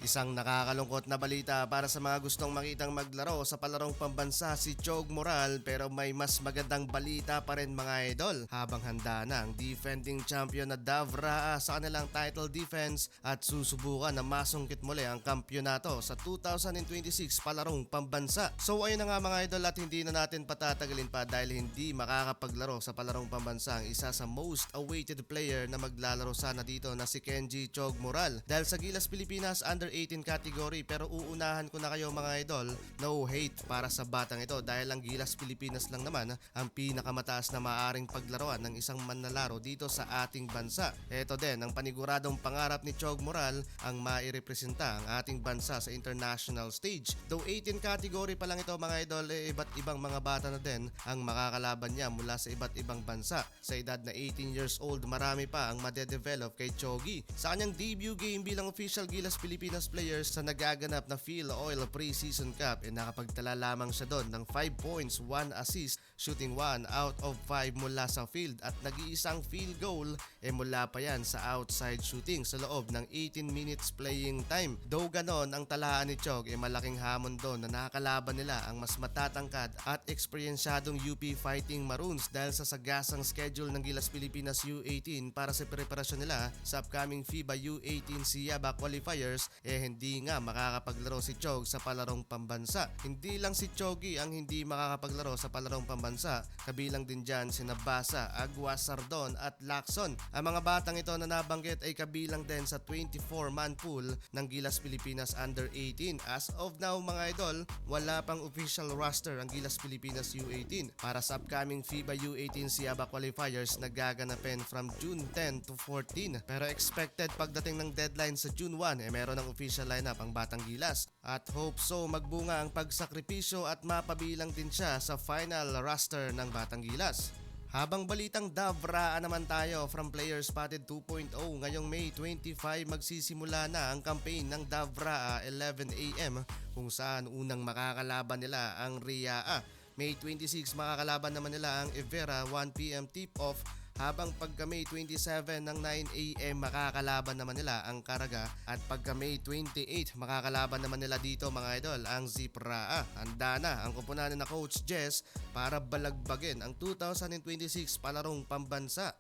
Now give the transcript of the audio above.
Isang nakakalungkot na balita para sa mga gustong makitang maglaro sa palarong pambansa si Chog Moral, pero may mas magandang balita pa rin mga idol habang handa na ang defending champion na Davraa sa kanilang title defense at susubukan na masungkit muli ang kampyonato sa 2026 palarong pambansa. So ayun na nga mga idol, at hindi na natin patatagalin pa dahil hindi makakapaglaro sa palarong pambansa ang isa sa most awaited player na maglalaro sana dito na si Kenji Chog Moral dahil sa Gilas Pilipinas Under 18 category. Pero uunahan ko na kayo mga idol, no hate para sa batang ito dahil ang Gilas Pilipinas lang naman ang pinakamataas na maaaring paglaruan ng isang manlalaro dito sa ating bansa. Ito din ang paniguradong pangarap ni Chog Moral, ang mairepresenta ang ating bansa sa international stage. Though 18 category pa lang ito mga idol, iba't ibang mga bata na din ang makakalaban niya mula sa iba't ibang bansa. Sa edad na 18 years old, marami pa ang madedevelop kay Chogi. Sa kanyang debut game bilang official Gilas Pilipinas players sa nagaganap na Phil Oil Pre-Season Cup, nakapagtala lamang siya doon ng 5 points, 1 assist, shooting 1 out of 5 mula sa field at nag-iisang field goal mula pa yan sa outside shooting sa loob ng 18 minutes playing time. Though ganon ang talaan ni Chog, malaking hamon doon na nakakalaban nila ang mas matatangkad at eksperyensyadong UP Fighting Maroons dahil sa sagasang schedule ng Gilas Pilipinas U18 para sa preparasyon nila sa upcoming FIBA U18 SIABA qualifiers. Hindi nga makakapaglaro si Chog sa palarong pambansa. Hindi lang si Chogi ang hindi makakapaglaro sa palarong pambansa, kabilang din dyan si Nabasa, Agua, Sardon at Lacson. Ang mga batang ito na nabanggit ay kabilang din sa 24-man pool ng Gilas Pilipinas Under 18. As of now mga idol, wala pang official roster ang Gilas Pilipinas U18 para sa upcoming FIBA U18 SIABA qualifiers na gaganapin from June 10 to 14. Pero expected pagdating ng deadline sa June 1, meron ng official lineup ang Batang Gilas at hope so magbunga ang pagsakripisyo at mapabilang din siya sa final roster ng Batang Gilas. Habang balitang Davraa naman tayo from Player Spotted 2.0, ngayong May 25 magsisimula na ang campaign ng Davraa 11 AM kung saan unang makakalaban nila ang Riaa. May 26 makakalaban naman nila ang Evera 1 PM tip-off, habang pagka May 27 ng 9 AM makakalaban naman nila ang Caraga at pagka May 28 makakalaban naman nila dito mga idol ang Zipraa. Handa na ang kupunan na Coach Jess para balagbagin ang 2026 palarong pambansa.